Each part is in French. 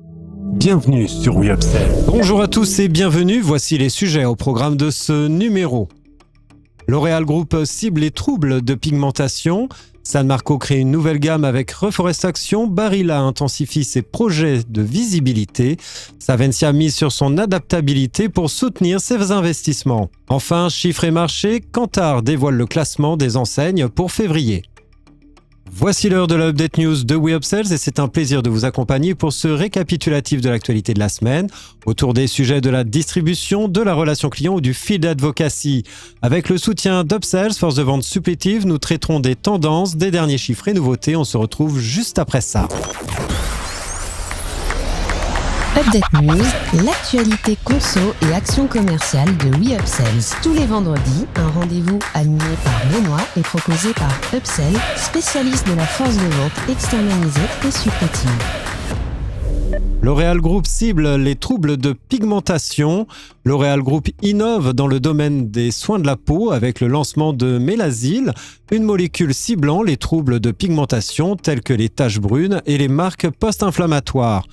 Bienvenue sur WeUpsell. Bonjour à tous et bienvenue, voici les sujets au programme de ce numéro. L'Oréal Group cible les troubles de pigmentation. San Marco crée une nouvelle gamme avec Reforestation. Barilla intensifie ses projets de visibilité. Savencia mise sur son adaptabilité pour soutenir ses investissements. Enfin, chiffres et marchés, Kantar dévoile le classement des enseignes pour février. Voici l'heure de l'Update News de WeUpsells et c'est un plaisir de vous accompagner pour ce récapitulatif de l'actualité de la semaine autour des sujets de la distribution, de la relation client ou du field advocacy. Avec le soutien d'Upsells, force de vente supplétive, nous traiterons des tendances, des derniers chiffres et nouveautés. On se retrouve juste après ça. Update News, l'actualité conso et action commerciale de WeUpsells. Tous les vendredis, un rendez-vous animé par Benoît et proposé par Upsell, spécialiste de la force de vente externalisée et supplétive. L'Oréal Group cible les troubles de pigmentation. L'Oréal Group innove dans le domaine des soins de la peau avec le lancement de Melasyl, une molécule ciblant les troubles de pigmentation tels que les taches brunes et les marques post-inflammatoires.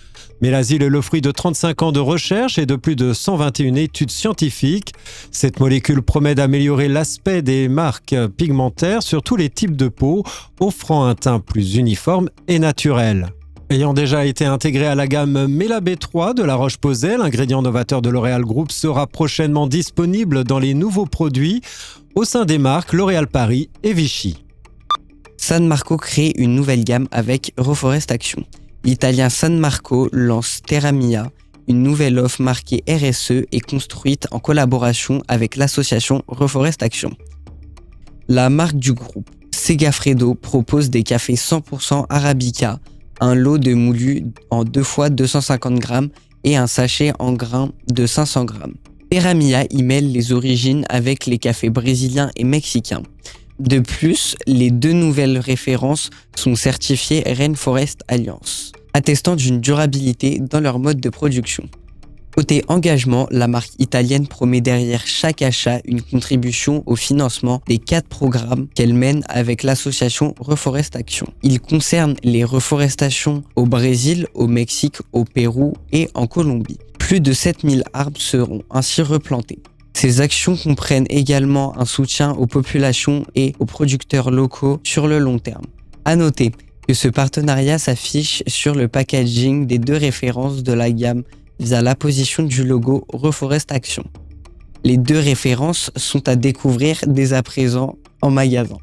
Melasyl est le fruit de 35 ans de recherche et de plus de 121 études scientifiques. Cette molécule promet d'améliorer l'aspect des marques pigmentaires sur tous les types de peau, offrant un teint plus uniforme et naturel. Ayant déjà été intégré à la gamme Mela B3 de La Roche-Posay, l'ingrédient novateur de L'Oréal Group sera prochainement disponible dans les nouveaux produits au sein des marques L'Oréal Paris et Vichy. San Marco crée une nouvelle gamme avec Reforestation. L'italien San Marco lance Terra Mia, une nouvelle offre marquée RSE et construite en collaboration avec l'association Reforestation. La marque du groupe, Segafredo, propose des cafés 100% Arabica, un lot de moulu en 2 fois 250 grammes et un sachet en grains de 500 grammes. Terra Mia y mêle les origines avec les cafés brésiliens et mexicains. De plus, les 2 nouvelles références sont certifiées Rainforest Alliance, attestant d'une durabilité dans leur mode de production. Côté engagement, la marque italienne promet derrière chaque achat une contribution au financement des 4 programmes qu'elle mène avec l'association Reforestation. Ils concernent les reforestations au Brésil, au Mexique, au Pérou et en Colombie. Plus de 7000 arbres seront ainsi replantés. Ces actions comprennent également un soutien aux populations et aux producteurs locaux sur le long terme. À noter que ce partenariat s'affiche sur le packaging des 2 références de la gamme via l'apposition du logo Reforestation. Les 2 références sont à découvrir dès à présent en magasin.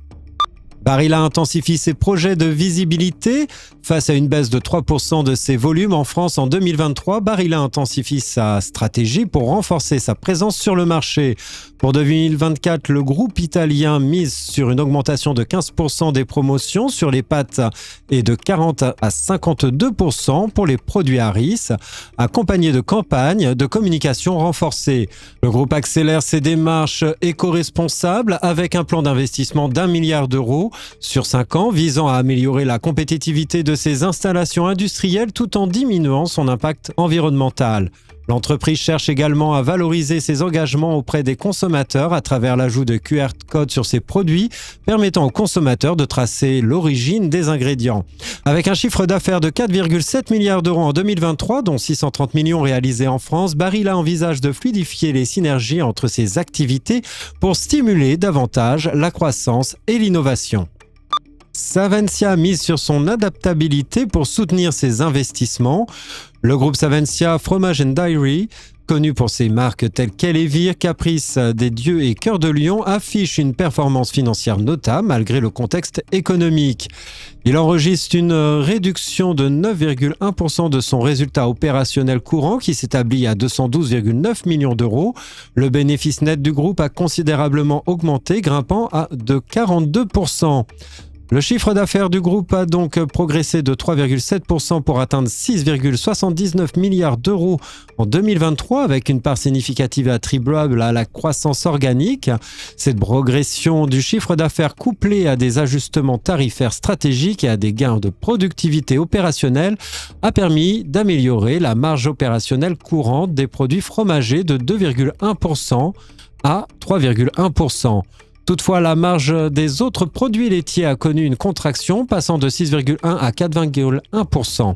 Barilla intensifie ses projets de visibilité. Face à une baisse de 3% de ses volumes en France en 2023, Barilla intensifie sa stratégie pour renforcer sa présence sur le marché. Pour 2024, le groupe italien mise sur une augmentation de 15% des promotions sur les pâtes et de 40 à 52% pour les produits Harris, accompagnés de campagnes de communication renforcées. Le groupe accélère ses démarches éco-responsables avec un plan d'investissement d'1 milliard d'euros sur 5 ans visant à améliorer la compétitivité de ses installations industrielles tout en diminuant son impact environnemental. L'entreprise cherche également à valoriser ses engagements auprès des consommateurs à travers l'ajout de QR codes sur ses produits, permettant aux consommateurs de tracer l'origine des ingrédients. Avec un chiffre d'affaires de 4,7 milliards d'euros en 2023, dont 630 millions réalisés en France, Barilla envisage de fluidifier les synergies entre ses activités pour stimuler davantage la croissance et l'innovation. Savencia mise sur son adaptabilité pour soutenir ses investissements. Le groupe Savencia Fromage & Dairy, connu pour ses marques telles qu'Elevir, Caprice des Dieux et Cœur de Lion, affiche une performance financière notable malgré le contexte économique. Il enregistre une réduction de 9,1% de son résultat opérationnel courant qui s'établit à 212,9 millions d'euros. Le bénéfice net du groupe a considérablement augmenté, grimpant à de 42%. Le chiffre d'affaires du groupe a donc progressé de 3,7% pour atteindre 6,79 milliards d'euros en 2023 avec une part significative attribuable à la croissance organique. Cette progression du chiffre d'affaires couplée à des ajustements tarifaires stratégiques et à des gains de productivité opérationnelle a permis d'améliorer la marge opérationnelle courante des produits fromagers de 2,1% à 3,1%. Toutefois, la marge des autres produits laitiers a connu une contraction, passant de 6,1 à 4,1%.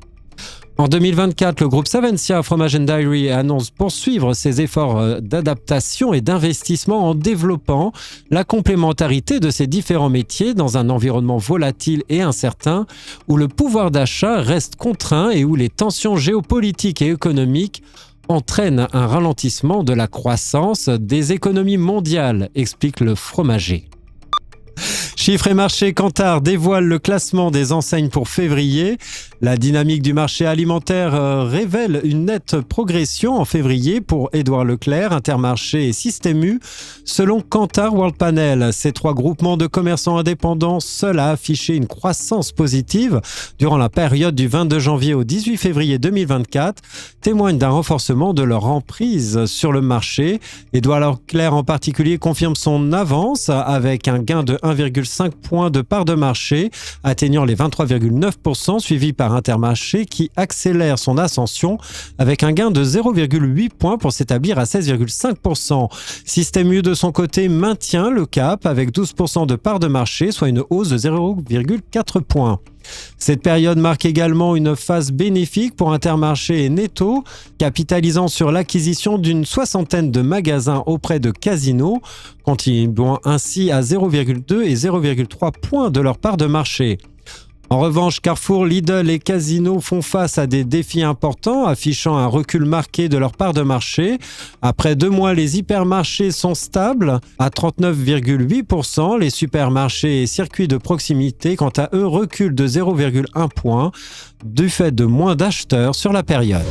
En 2024, le groupe Savencia Fromage & Dairy annonce poursuivre ses efforts d'adaptation et d'investissement en développant la complémentarité de ces différents métiers dans un environnement volatile et incertain où le pouvoir d'achat reste contraint et où les tensions géopolitiques et économiques entraînent un ralentissement de la croissance des économies mondiales, explique le fromager. Chiffres et marchés, Kantar dévoile le classement des enseignes pour février. La dynamique du marché alimentaire révèle une nette progression en février pour Édouard Leclerc, Intermarché et Système U, selon Kantar World Panel. Ces trois groupements de commerçants indépendants, seuls à afficher une croissance positive durant la période du 22 janvier au 18 février 2024, témoignent d'un renforcement de leur emprise sur le marché. Édouard Leclerc en particulier confirme son avance avec un gain de 1,5 points de part de marché, atteignant les 23,9%, suivi par Intermarché qui accélère son ascension avec un gain de 0,8 points pour s'établir à 16,5%. Système U de son côté maintient le cap avec 12% de part de marché, soit une hausse de 0,4 points. Cette période marque également une phase bénéfique pour Intermarché et Netto, capitalisant sur l'acquisition d'une soixantaine de magasins auprès de Casino, contribuant ainsi à 0,2 et 0,3 points de leur part de marché. En revanche, Carrefour, Lidl et Casino font face à des défis importants, affichant un recul marqué de leur part de marché. Après 2 mois, les hypermarchés sont stables à 39,8%. Les supermarchés et circuits de proximité, quant à eux, reculent de 0,1 point du fait de moins d'acheteurs sur la période.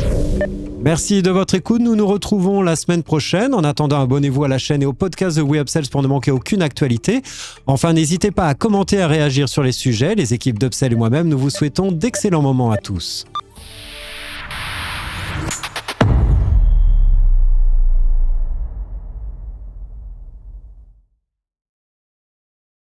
Merci de votre écoute. Nous nous retrouvons la semaine prochaine. En attendant, abonnez-vous à la chaîne et au podcast de WeUpsells pour ne manquer aucune actualité. Enfin, n'hésitez pas à commenter et à réagir sur les sujets. Les équipes d'Upsell et moi-même, nous vous souhaitons d'excellents moments à tous.